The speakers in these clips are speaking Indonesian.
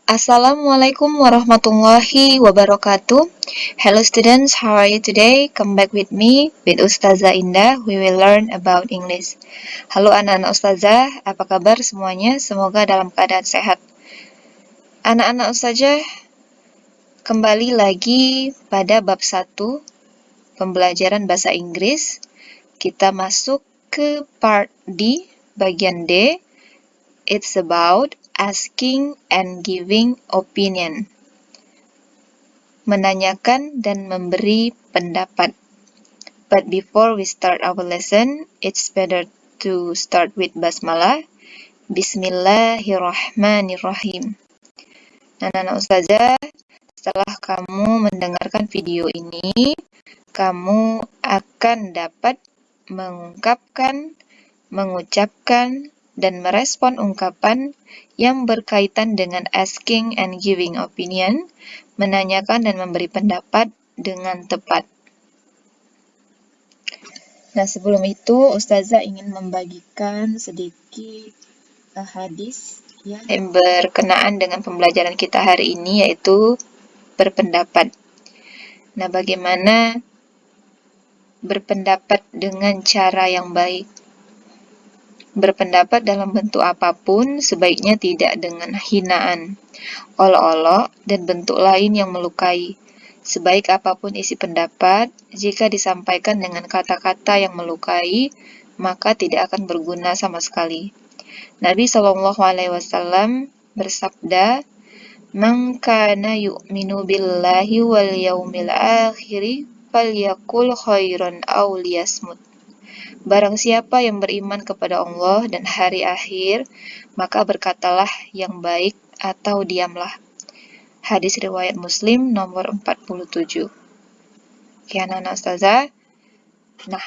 Assalamualaikum warahmatullahi wabarakatuh. Hello students, how are you today? Come back with me, with Ustazah Indah. We will learn about English. Halo anak-anak Ustazah, apa kabar semuanya? Semoga dalam keadaan sehat. Anak-anak Ustazah, kembali lagi pada bab 1, pembelajaran bahasa Inggris. Kita masuk ke part D, bagian D. It's about asking and giving opinion. Menanyakan dan memberi pendapat. But before we start our lesson, it's better to start with basmalah. Bismillahirrahmanirrahim. Anak-anak Ustazah, setelah kamu mendengarkan video ini, kamu akan dapat mengungkapkan, mengucapkan, dan merespon ungkapan yang berkaitan dengan asking and giving opinion, menanyakan dan memberi pendapat dengan tepat. Nah, sebelum itu Ustazah ingin membagikan sedikit hadis yang berkenaan dengan pembelajaran kita hari ini, yaitu berpendapat. Nah, bagaimana berpendapat dengan cara yang baik? Berpendapat dalam bentuk apapun sebaiknya tidak dengan hinaan, olok-olok, dan bentuk lain yang melukai. Sebaik apapun isi pendapat, jika disampaikan dengan kata-kata yang melukai, maka tidak akan berguna sama sekali. Nabi SAW bersabda, "Man kana yu'minu billahi wal yaumil akhiri falyakul khairan aw liyasmut." Barang siapa yang beriman kepada Allah dan hari akhir, maka berkatalah yang baik atau diamlah. Hadis riwayat Muslim nomor 47. Oke, anak-anak Ustazah. Nah,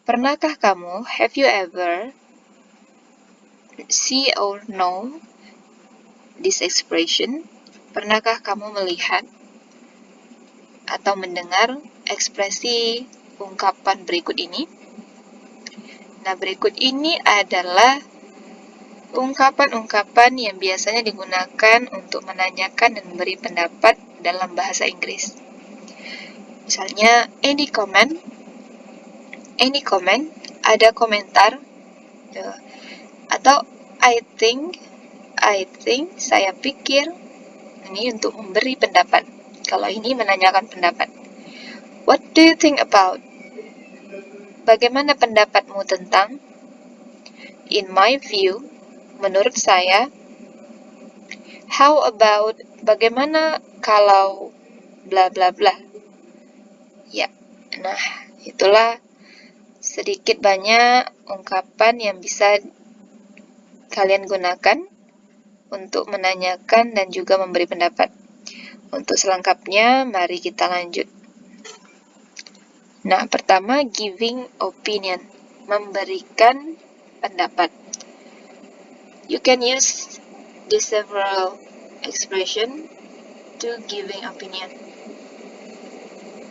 pernahkah kamu, have you ever see or know this expression? Pernahkah kamu melihat atau mendengar ekspresi ungkapan berikut ini? Nah, berikut ini adalah ungkapan-ungkapan yang biasanya digunakan untuk menanyakan dan memberi pendapat dalam bahasa Inggris. Misalnya, any comment, ada komentar, atau I think, saya pikir. Ini untuk memberi pendapat. Kalau ini menanyakan pendapat. What do you think about? Bagaimana pendapatmu tentang? In my view, menurut saya. How about? Bagaimana kalau bla bla bla? Ya, nah itulah sedikit banyak ungkapan yang bisa kalian gunakan untuk menanyakan dan juga memberi pendapat. Untuk selengkapnya, mari kita lanjut. Nah, pertama, giving opinion, memberikan pendapat. You can use these several expression to giving opinion.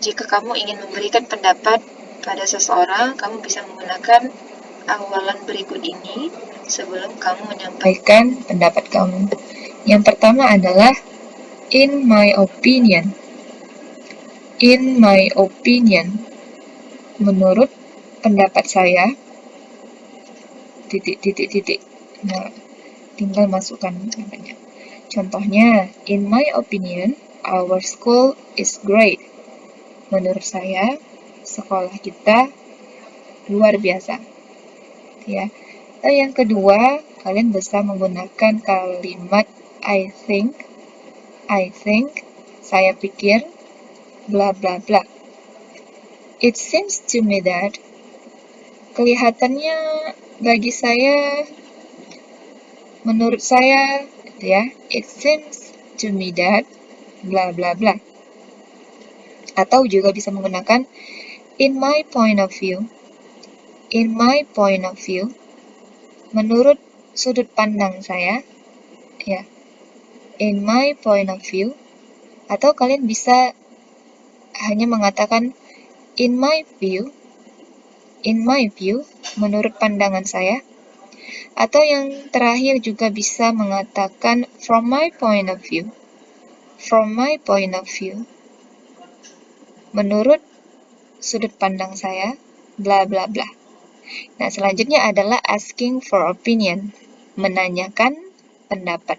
Jika kamu ingin memberikan pendapat pada seseorang, kamu bisa menggunakan awalan berikut ini sebelum kamu menyampaikan pendapat kamu. Yang pertama adalah in my opinion. In my opinion. Menurut pendapat saya, titik. Nah, tinggal masukkan namanya. Contohnya, in my opinion, our school is great. Menurut saya, sekolah kita luar biasa. Ya. Yang kedua, kalian bisa menggunakan kalimat I think, saya pikir, bla bla bla. It seems to me that, kelihatannya bagi saya, menurut saya, ya, it seems to me that, bla bla bla. Atau juga bisa menggunakan in my point of view. In my point of view, menurut sudut pandang saya, ya. In my point of view, atau kalian bisa hanya mengatakan in my view, menurut pandangan saya. Atau yang terakhir juga bisa mengatakan from my point of view. From my point of view. Menurut sudut pandang saya, bla bla bla. Nah, selanjutnya adalah asking for opinion, menanyakan pendapat.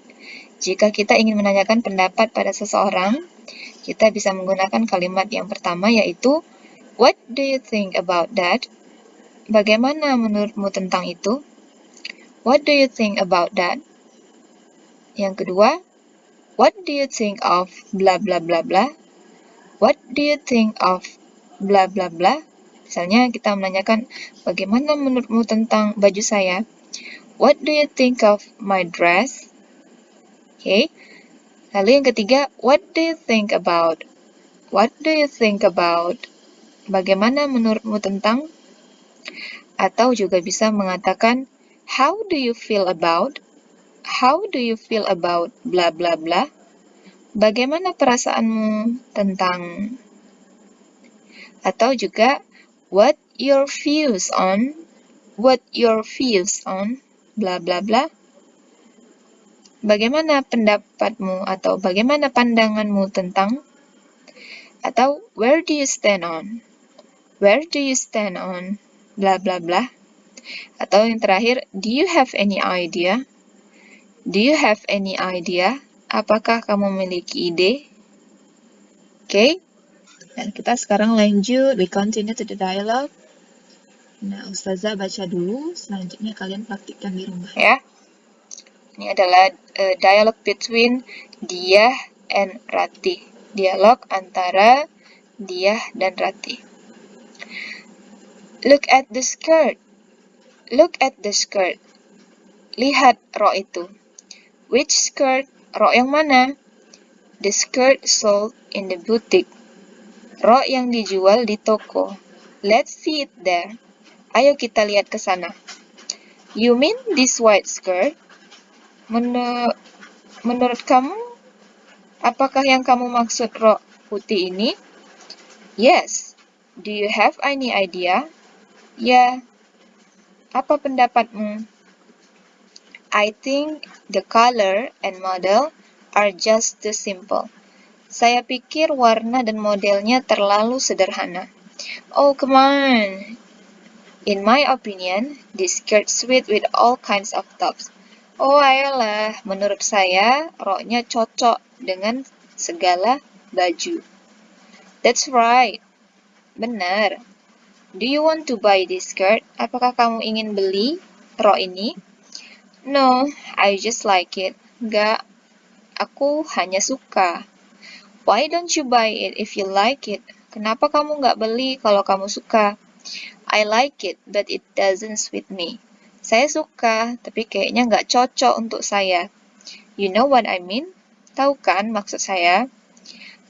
Jika kita ingin menanyakan pendapat pada seseorang, kita bisa menggunakan kalimat yang pertama yaitu what do you think about that? Bagaimana menurutmu tentang itu? What do you think about that? Yang kedua, what do you think of bla bla bla bla? What do you think of bla bla bla? Misalnya kita menanyakan, bagaimana menurutmu tentang baju saya? What do you think of my dress? Oke. Lalu yang ketiga, what do you think about? What do you think about? Bagaimana menurutmu tentang? Atau juga bisa mengatakan, how do you feel about? How do you feel about bla bla bla? Bagaimana perasaanmu tentang? Atau juga, what your views on? What your views on? Bla bla bla. Bagaimana pendapatmu atau bagaimana pandanganmu tentang? Atau where do you stand on? Where do you stand on? Bla bla bla. Atau yang terakhir, do you have any idea? Do you have any idea? Apakah kamu memiliki ide? Oke. Dan kita sekarang lanjut. We continue to the dialogue. Nah, Ustazah baca dulu. Selanjutnya kalian praktikkan di rumah ya. Ini adalah dialog between Diah and Ratih. Dialog antara Diah dan Ratih. Look at the skirt. Look at the skirt. Lihat rok itu. Which skirt? Rok yang mana? The skirt sold in the boutique. Rok yang dijual di toko. Let's see it there. Ayo kita lihat ke sana. You mean this white skirt? Menurut kamu, apakah yang kamu maksud rok putih ini? Yes. Do you have any idea? Ya. Apa pendapatmu? I think the color and model are just too simple. Saya pikir warna dan modelnya terlalu sederhana. Oh, come on. In my opinion, this skirt suit with all kinds of tops. Oh, ayolah, menurut saya, roknya cocok dengan segala baju. That's right. Benar. Do you want to buy this skirt? Apakah kamu ingin beli rok ini? No, I just like it. Enggak, aku hanya suka. Why don't you buy it if you like it? Kenapa kamu nggak beli kalau kamu suka? I like it, but it doesn't suit me. Saya suka, tapi kayaknya nggak cocok untuk saya. You know what I mean? Tahu kan maksud saya?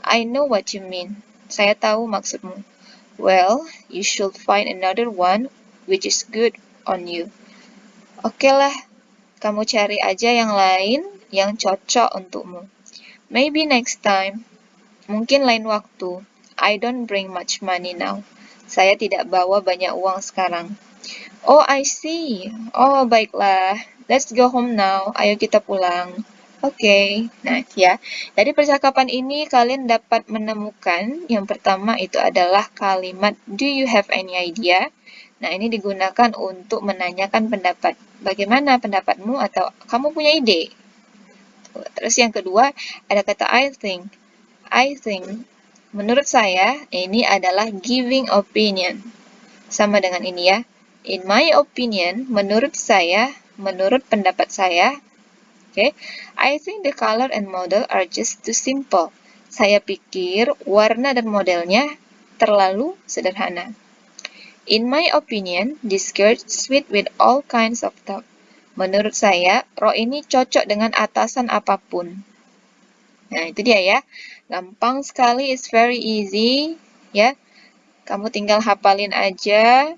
I know what you mean. Saya tahu maksudmu. Well, you should find another one which is good on you. Oke lah, kamu cari aja yang lain yang cocok untukmu. Maybe next time. Mungkin lain waktu. I don't bring much money now. Saya tidak bawa banyak uang sekarang. Oh, I see. Oh, baiklah. Let's go home now. Ayo kita pulang. Oke. Nah, ya. Dari percakapan ini kalian dapat menemukan yang pertama itu adalah kalimat do you have any idea? Nah, ini digunakan untuk menanyakan pendapat. Bagaimana pendapatmu atau kamu punya ide? Terus yang kedua ada kata I think. I think. Menurut saya, ini adalah giving opinion. Sama dengan ini ya. In my opinion, menurut saya, menurut pendapat saya, okay, I think the color and model are just too simple. Saya pikir warna dan modelnya terlalu sederhana. In my opinion, this skirt suit with all kinds of top. Menurut saya, rok ini cocok dengan atasan apapun. Nah, itu dia ya. Gampang sekali, it's very easy. Ya, kamu tinggal hafalin aja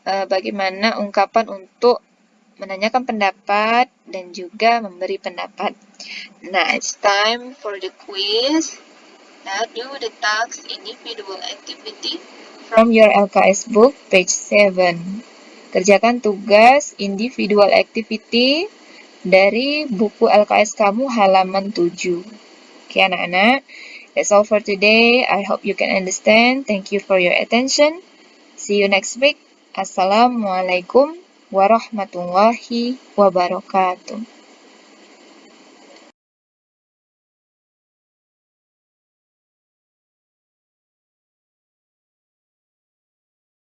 bagaimana ungkapan untuk menanyakan pendapat dan juga memberi pendapat. Nah, it's time for the quiz. Now, do the task individual activity from your LKS book, page 7. Kerjakan tugas individual activity dari buku LKS kamu halaman 7. Oke anak-anak, that's all for today. I hope you can understand. Thank you for your attention. See you next week. Assalamualaikum warahmatullahi wabarakatuh.